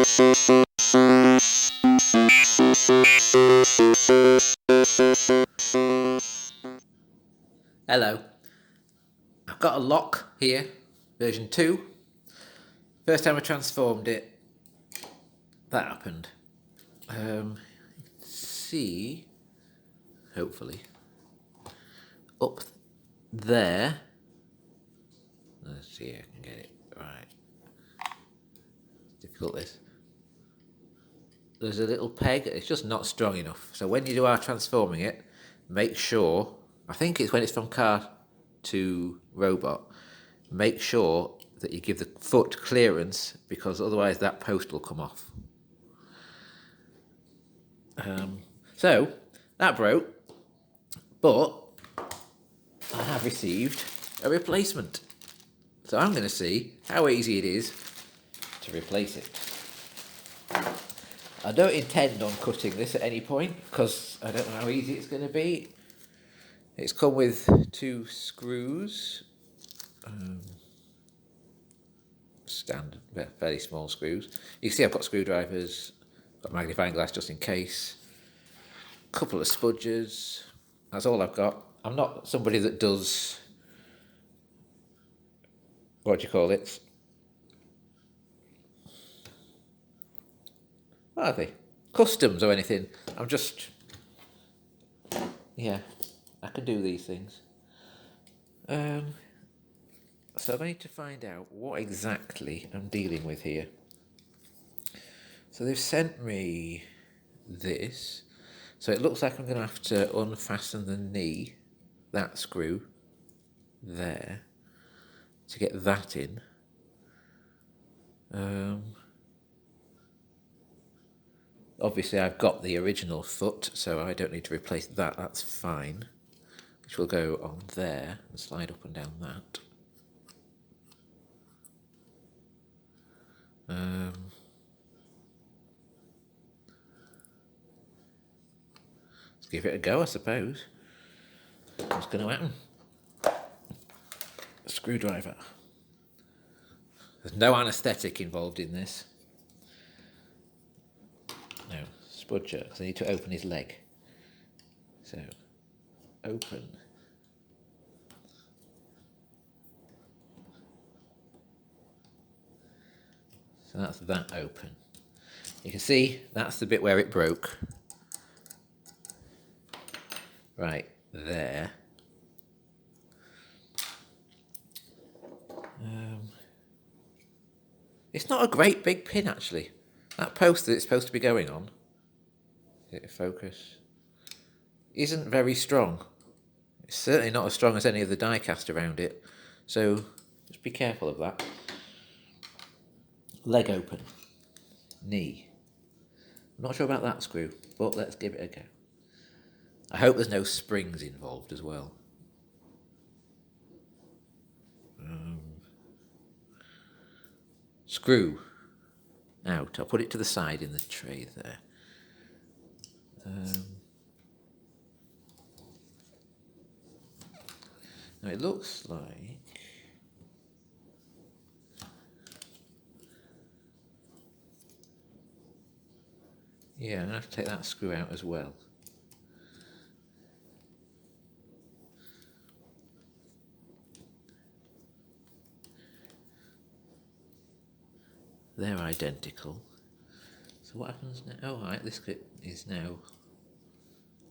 Hello, I've got a Locke here, version 2. First time I transformed it, that happened. See, hopefully, up there, let's see if I can get it right. Difficult this. There's a little peg, it's just not strong enough. So when you are transforming it, make sure, I think it's when it's from car to robot, make sure that you give the foot clearance, because otherwise that post will come off. So that broke, but I have received a replacement. So I'm going to see how easy it is to replace it. I don't intend on cutting this at any point because I don't know how easy it's going to be. It's come with 2 screws, standard, fairly small screws. You can see I've got screwdrivers, got magnifying glass just in case, a couple of spudgers. That's all I've got. I'm not somebody that does, what do you call it? What are they? Customs or anything. I'm just, yeah, I can do these things. So I need to find out what exactly I'm dealing with here. So they've sent me this. So it looks like I'm going to have to unfasten the knee, that screw there, to get that in. Obviously I've got the original foot, so I don't need to replace that, that's fine. Which will go on there and slide up and down that. Let's give it a go, I suppose. What's going to happen? A screwdriver. There's no anaesthetic involved in this. No, spudger, because I need to open his leg. So, open. So that's that open. You can see that's the bit where it broke. Right there. It's not a great big pin actually. That post that it's supposed to be going on, get it focus, isn't very strong. It's certainly not as strong as any of the die cast around it. So just be careful of that. Leg open. Knee. I'm not sure about that screw, but let's give it a go. I hope there's no springs involved as well. Screw out. I'll put it to the side in the tray there. Now it looks like I'm going to have to take that screw out as well. They're identical. So what happens now? Oh, right, this clip is now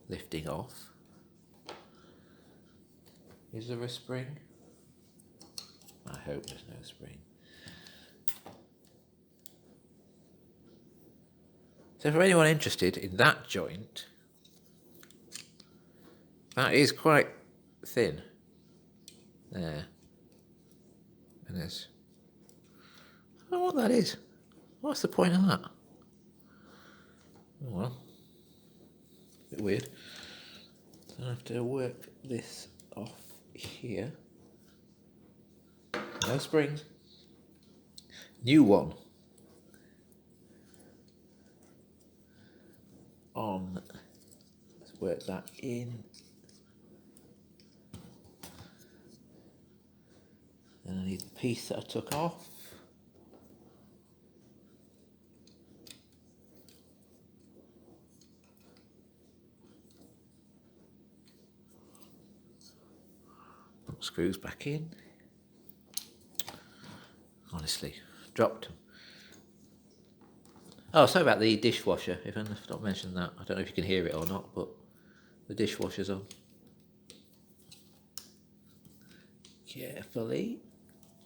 lifting off. Is there a spring? I hope there's no spring. So for anyone interested in that joint, that is quite thin. There. And there's, I don't know what that is. What's the point of that? Oh well. A bit weird. So I have to work this off here. No springs. New one. On. Let's work that in. Then I need the piece that I took off. screws back in. Honestly, dropped them. Oh, sorry about the dishwasher, if I've not mentioned that. I don't know if you can hear it or not, but the dishwasher's on. Carefully,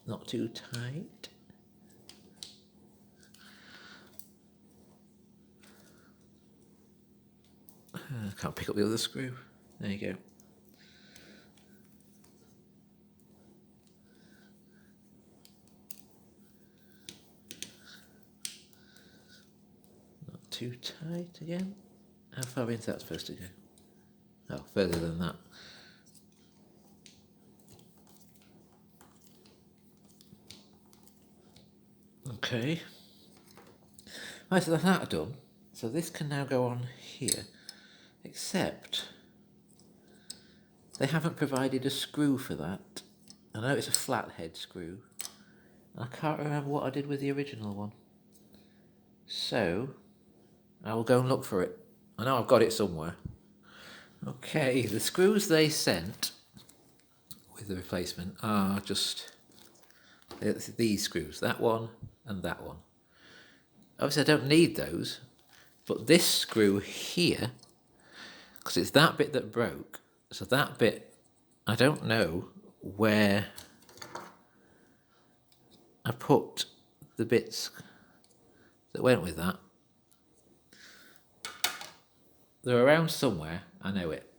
not too tight. Can't pick up the other screw. There you go. Not too tight again. How far into that supposed to go? Oh, further than that. Okay. Right, so that's that done. So this can now go on here, except they haven't provided a screw for that. I know it's a flathead screw. I can't remember what I did with the original one. So I will go and look for it. I know I've got it somewhere. Okay, the screws they sent with the replacement are just these screws, that one and that one. Obviously I don't need those, but this screw here, because it's that bit that broke, so that bit, I don't know where I put the bits that went with that. They're around somewhere, I know it.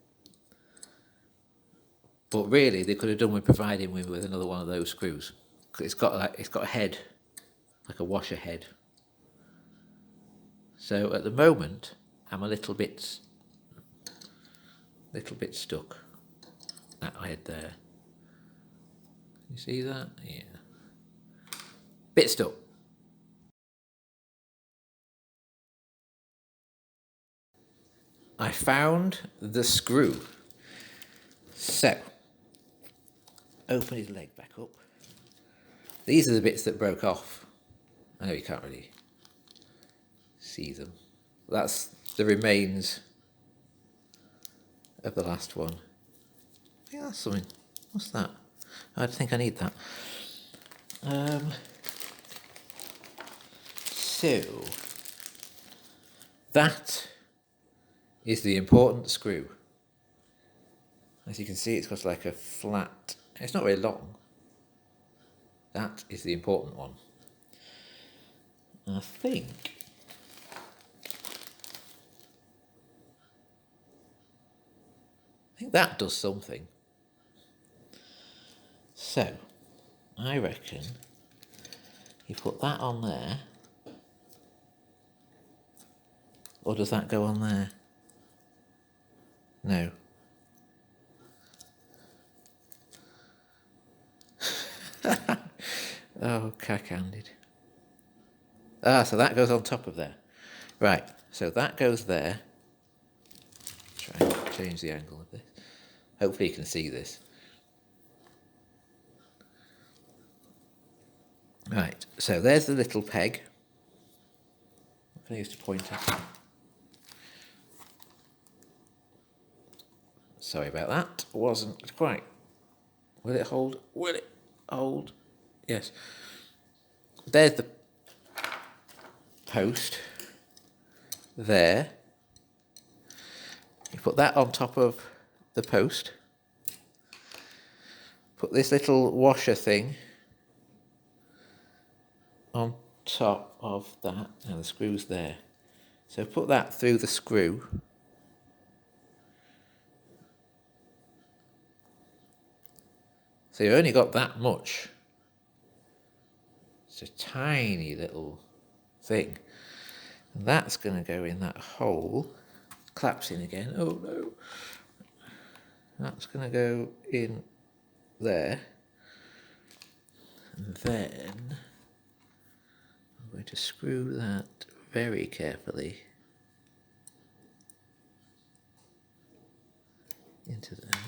But really, they could have done with providing me with another one of those screws. It's got a head, like a washer head. So at the moment, I'm a little bit stuck. That head there. You see that? Yeah. Bit stuck. I found the screw. So, open his leg back up. These are the bits that broke off. I know you can't really see them. That's the remains of the last one. I think that's something. What's that? I think I need that. So, that is the important screw. As you can see, it's got like a flat, it's not very long. That is the important one. And I think that does something. So, I reckon you put that on there, or does that go on there? No. Oh, cack-handed. Ah, so that goes on top of there. Right, so that goes there. Try and change the angle of this. Hopefully you can see this. Right, so there's the little peg. What can I use to point at? Sorry about that. Wasn't quite. Will it hold? Will it hold? Yes. There's the post. There. You put that on top of the post. Put this little washer thing on top of that. Now the screw's there. So put that through the screw. So you've only got that much. It's a tiny little thing. And that's going to go in that hole. Claps in again. Oh no. That's going to go in there. And then I'm going to screw that very carefully into there.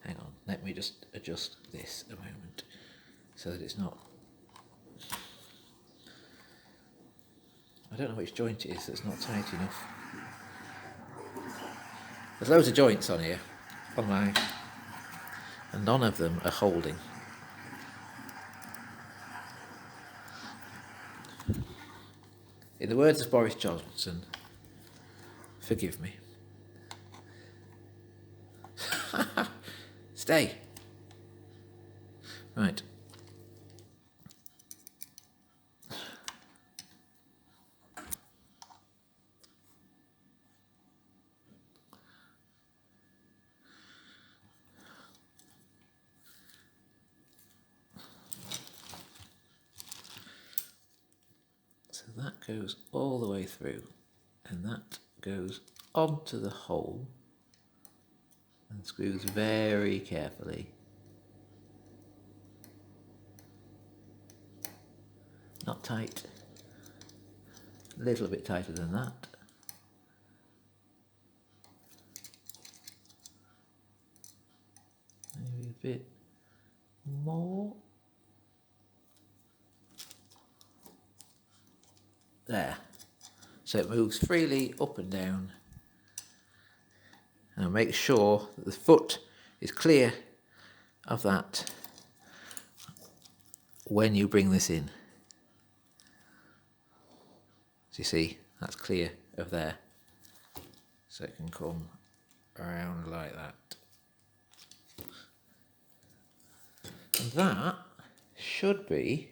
Hang on, let me just adjust this a moment so that it's not. I don't know which joint it is that's not tight enough. There's loads of joints on here, on my and none of them are holding. In the words of Boris Johnson, forgive me. Stay. Right. So that goes all the way through, and that goes onto the hole and screws very carefully. Not tight, a little bit tighter than that. Maybe a bit more. There. So it moves freely up and down. And make sure that the foot is clear of that when you bring this in. So you see, that's clear of there. So it can come around like that. And that should be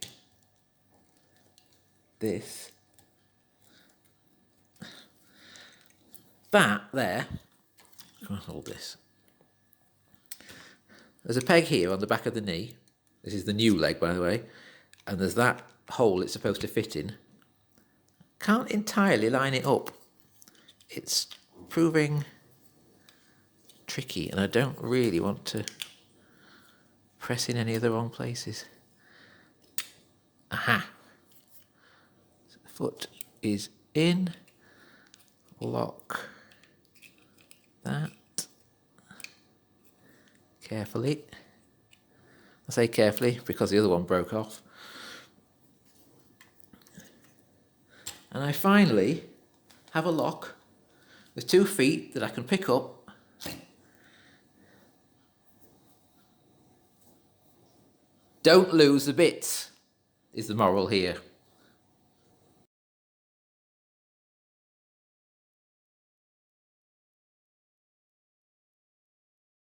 this. That there, I'm going to hold this. There's a peg here on the back of the knee. This is the new leg, by the way. And there's that hole it's supposed to fit in. Can't entirely line it up. It's proving tricky, and I don't really want to press in any of the wrong places. Aha! So the foot is in. Lock that carefully. I say carefully because the other one broke off. And I finally have a lock with 2 feet that I can pick up. Don't lose the bits, is the moral here.